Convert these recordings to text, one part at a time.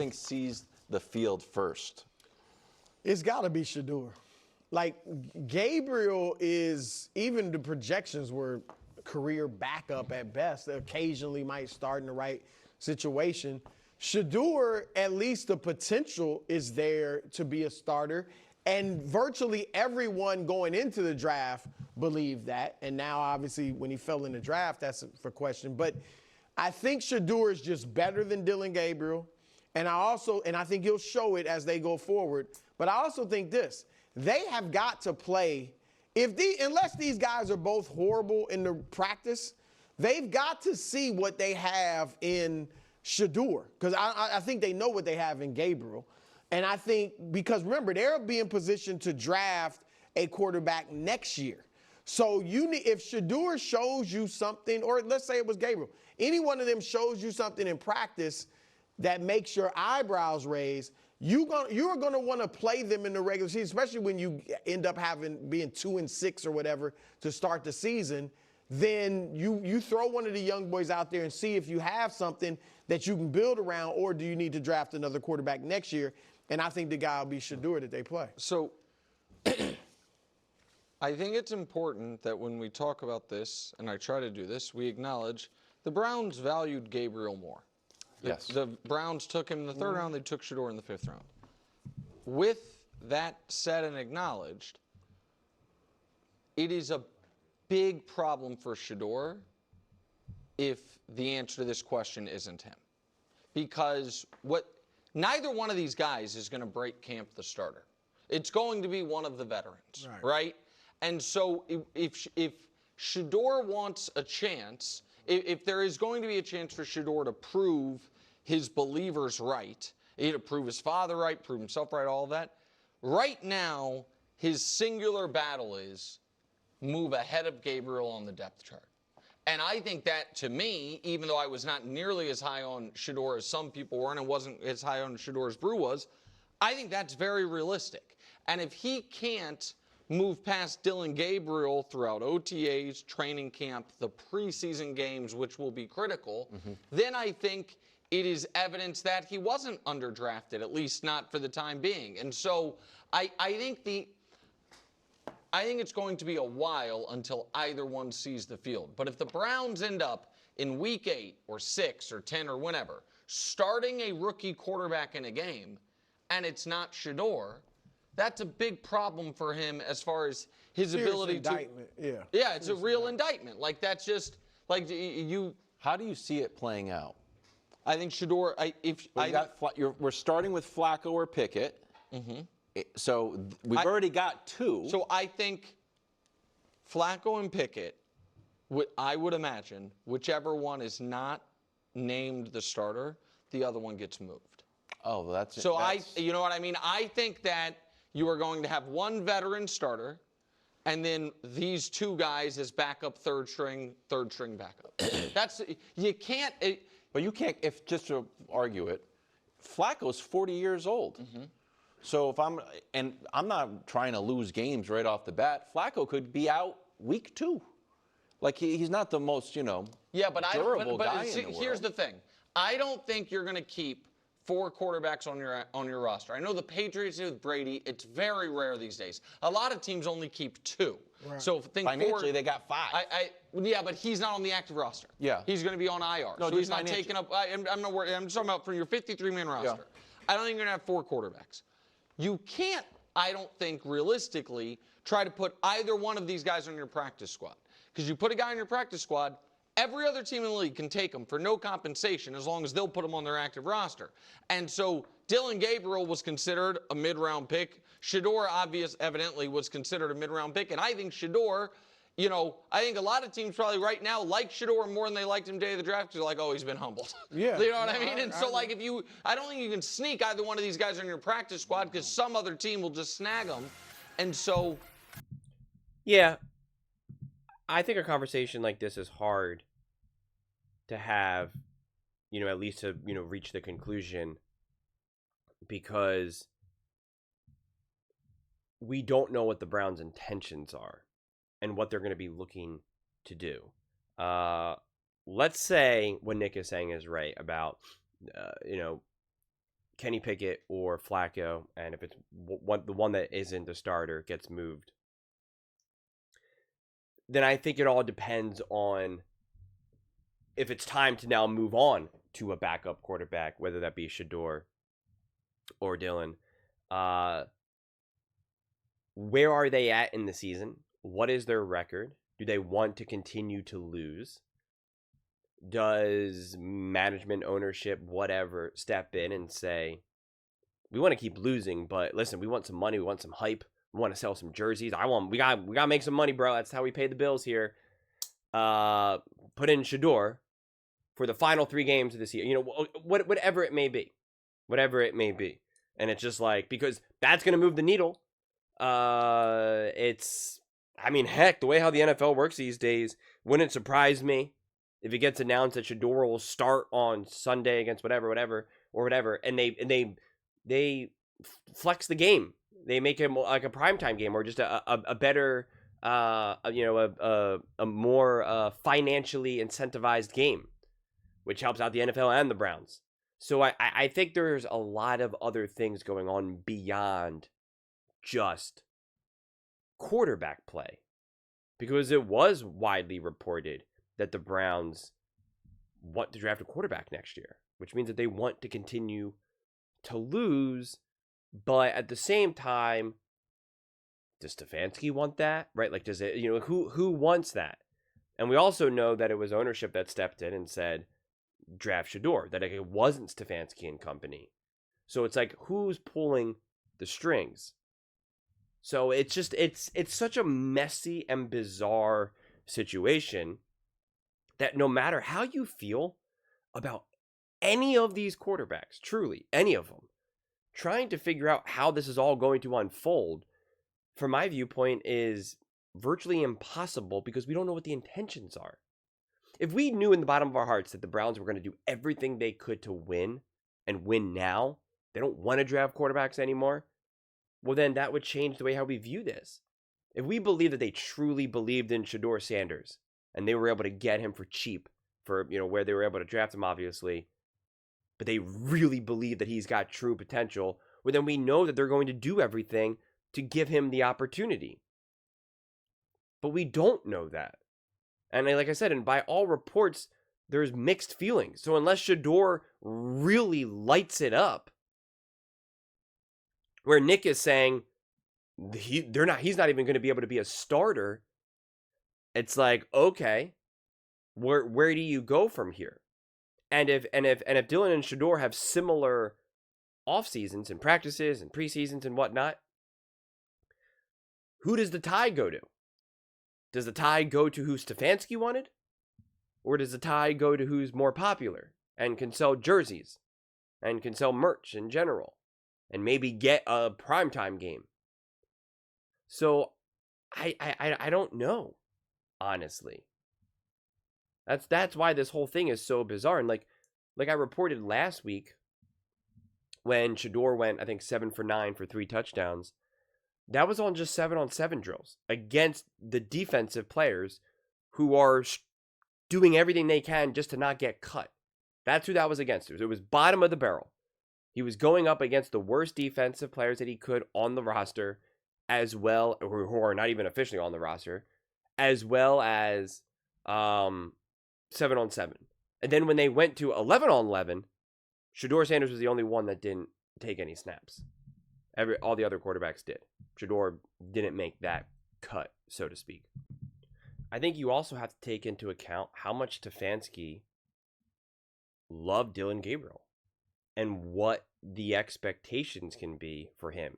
think sees the field first? It's got to be Shedeur. Like, Gabriel is, even the projections were career backup at best. Occasionally might start in the right situation. Shedeur, at least the potential is there to be a starter. And virtually everyone going into the draft believed that. And now, obviously, when he fell in the draft, that's for question. But I think Shedeur is just better than Dylan Gabriel. And I think he'll show it as they go forward. But I also think this. They have got to play, unless these guys are both horrible in the practice, they've got to see what they have in Shedeur. Because I think they know what they have in Gabriel. And I think, because remember, they'll be in position to draft a quarterback next year. So if Shedeur shows you something, or let's say it was Gabriel, any one of them shows you something in practice that makes your eyebrows raise, you're going to want to play them in the regular season, especially when you end up being 2-6 or whatever to start the season. Then you throw one of the young boys out there and see if you have something that you can build around, or do you need to draft another quarterback next year? And I think the guy will be Shedeur that they play. So I think it's important that when we talk about this, and I try to do this, we acknowledge the Browns valued Gabriel more. Yes. The Browns took him in the third round. They took Shedeur in the fifth round. With that said and acknowledged, it is a big problem for Shedeur if the answer to this question isn't him. Because neither one of these guys is going to break camp the starter. It's going to be one of the veterans, right? And so if Shedeur wants a chance, if there is going to be a chance for Shedeur to prove his believers right, to prove his father right, prove himself right, all of that, right now his singular battle is move ahead of Gabriel on the depth chart. And I think that, to me, even though I was not nearly as high on Shedeur as some people were, and it wasn't as high on Shedeur as Brew was, I think that's very realistic. And if he can't move past Dylan Gabriel throughout OTAs, training camp, the preseason games, which will be critical, then I think it is evidence that he wasn't underdrafted, at least not for the time being. And so I think it's going to be a while until either one sees the field. But if the Browns end up in week 8 or 6 or 10 or whenever, starting a rookie quarterback in a game, and it's not Shedeur, that's a big problem for him as far as his ability indictment. to. Yeah, it's a real indictment. Like, that's just, like, you. How do you see it playing out? I think Shedeur, we're starting with Flacco or Pickett. So we've already got 2. So I think Flacco and Pickett, I would imagine, whichever one is not named the starter, the other one gets moved. Oh, that's so you know what I mean? I think that you are going to have one veteran starter, and then these 2 guys as backup third string backup. You can't. But you can't, just to argue it, Flacco's 40 years old. So I'm not trying to lose games right off the bat. Flacco could be out week 2. Like, he's not the most, durable guy in the world. Here's the thing. I don't think you're going to keep 4 quarterbacks on your roster. I know the Patriots do with Brady. It's very rare these days. A lot of teams only keep 2. Right. So financially, they got 5. Yeah, but he's not on the active roster. Yeah. He's going to be on IR. No, so he's not taking up. I'm not worried. I'm just talking about from your 53-man roster. Yeah. I don't think you're going to have 4 quarterbacks. You can't, I don't think, realistically, try to put either one of these guys on your practice squad. Because you put a guy on your practice squad, every other team in the league can take him for no compensation as long as they'll put him on their active roster. And so Dylan Gabriel was considered a mid-round pick. Shedeur, evidently, was considered a mid-round pick. And I think Shedeur, I think a lot of teams probably right now like Shedeur more than they liked him day of the draft because they're like, oh, he's been humbled. Yeah. You know what I mean? And so, like, I don't think you can sneak either one of these guys on your practice squad because some other team will just snag them. And so. Yeah. I think a conversation like this is hard to have, at least to, reach the conclusion because we don't know what the Browns' intentions are and what they're going to be looking to do. Let's say what Nick is saying is right about, can Kenny Pickett or Flacco, and if it's the one that isn't the starter gets moved, then I think it all depends on if it's time to now move on to a backup quarterback, whether that be Shedeur or Dylan. Where are they at in the season? What is their record? Do they want to continue to lose? Does management, ownership, whatever, step in and say, we want to keep losing, but listen, we want some money, we want some hype, we want to sell some jerseys. We gotta make some money, bro. That's how we pay the bills here. Put in Shedeur for the final 3 games of this year. You know, whatever it may be. Whatever it may be. And it's just like, because that's gonna move the needle. Heck, the way how the NFL works these days, wouldn't surprise me if it gets announced that Shedeur will start on Sunday against whatever, and they flex the game. They make it like a primetime game or just a better, a more financially incentivized game, which helps out the NFL and the Browns. So I think there's a lot of other things going on beyond just quarterback play, because it was widely reported that the Browns want to draft a quarterback next year, which means that they want to continue to lose. But at the same time, does Stefanski want that? Right? Like, does it, who wants that? And we also know that it was ownership that stepped in and said, draft Shedeur, that it wasn't Stefanski and company. So it's like, who's pulling the strings? So it's such a messy and bizarre situation that no matter how you feel about any of these quarterbacks, truly, any of them, trying to figure out how this is all going to unfold, from my viewpoint, is virtually impossible because we don't know what the intentions are. If we knew in the bottom of our hearts that the Browns were going to do everything they could to win, and win now, they don't want to draft quarterbacks anymore, well then that would change the way how we view this. If we believe that they truly believed in Shedeur Sanders, and they were able to get him for cheap, for where they were able to draft him, obviously, but they really believe that he's got true potential, well then we know that they're going to do everything to give him the opportunity. But we don't know that. And like I said, and by all reports, there's mixed feelings. So unless Shedeur really lights it up, where Nick is saying he's not even going to be able to be a starter, it's like, okay, where do you go from here? And if Dylan and Shedeur have similar off seasons and practices and preseasons and whatnot, who does the tie go to? Does the tie go to who Stefanski wanted? Or does the tie go to who's more popular and can sell jerseys and can sell merch in general and maybe get a primetime game? So I don't know, honestly. That's why this whole thing is so bizarre. And like I reported last week, when Shedeur went, I think, 7 for 9 for 3 touchdowns, that was on just 7-on-7 drills against the defensive players who are doing everything they can just to not get cut. That's who that was against. It was bottom of the barrel. He was going up against the worst defensive players that he could on the roster, as well, who are not even officially on the roster, as well as 7-on-7. And then when they went to 11-on-11, Shedeur Sanders was the only one that didn't take any snaps. All the other quarterbacks did. Shedeur didn't make that cut, so to speak. I think you also have to take into account how much Stefanski loved Dylan Gabriel and what the expectations can be for him.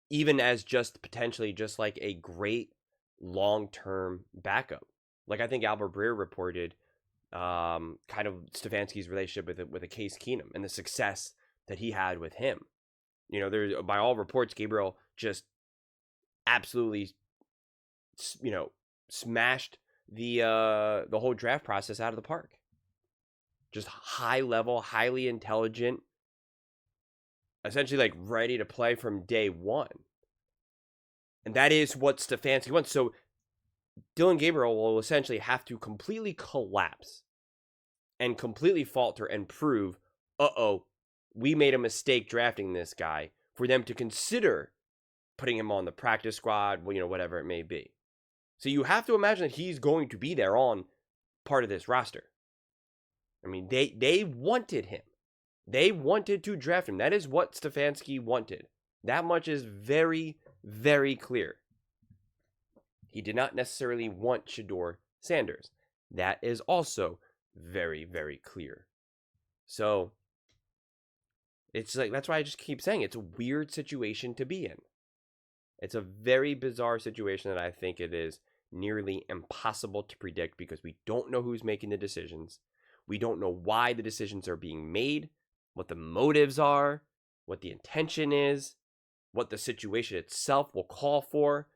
Even as just potentially just like a great long-term backup. Like I think Albert Breer reported kind of Stefanski's relationship with a Case Keenum and the success that he had with him. There, by all reports, Gabriel just absolutely, smashed the whole draft process out of the park. Just high level, highly intelligent, essentially like ready to play from day one. And that is what Stefanski wants. So Dylan Gabriel will essentially have to completely collapse and completely falter and prove, we made a mistake drafting this guy, for them to consider putting him on the practice squad, whatever it may be. So you have to imagine that he's going to be there on part of this roster. I mean, they wanted him. They wanted to draft him. That is what Stefanski wanted. That much is very, very clear. He did not necessarily want Shedeur Sanders. That is also very, very clear. So it's like, that's why I just keep saying it's a weird situation to be in. It's a very bizarre situation that I think it is nearly impossible to predict, because we don't know who's making the decisions. We don't know why the decisions are being made, what the motives are, what the intention is, what the situation itself will call for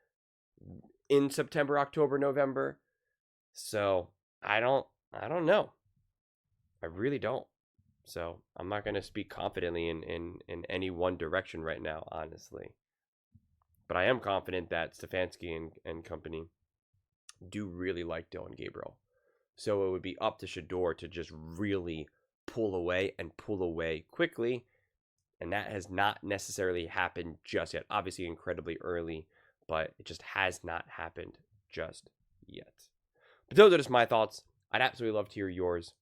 in September, October, November. So I don't know. I really don't. So I'm not going to speak confidently in any one direction right now, honestly. But I am confident that Stefanski and company do really like Dylan Gabriel. So it would be up to Shedeur to just really pull away quickly. And that has not necessarily happened just yet. Obviously incredibly early, but it just has not happened just yet. But those are just my thoughts. I'd absolutely love to hear yours.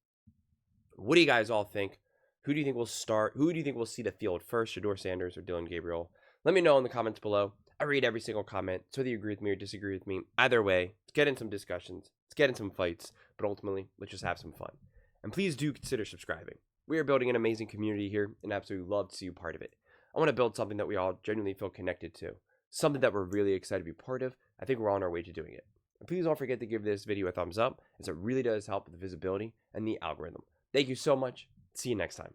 What do you guys all think? Who do you think will start? Who do you think will see the field first, Shedeur Sanders or Dylan Gabriel? Let me know in the comments below. I read every single comment, so whether you agree with me or disagree with me, either way, let's get in some discussions, let's get in some fights, but ultimately, let's just have some fun. And please do consider subscribing. We are building an amazing community here, and absolutely love to see you part of it. I want to build something that we all genuinely feel connected to, something that we're really excited to be part of. I think we're on our way to doing it. And please don't forget to give this video a thumbs up, as it really does help with the visibility and the algorithm. Thank you so much. See you next time.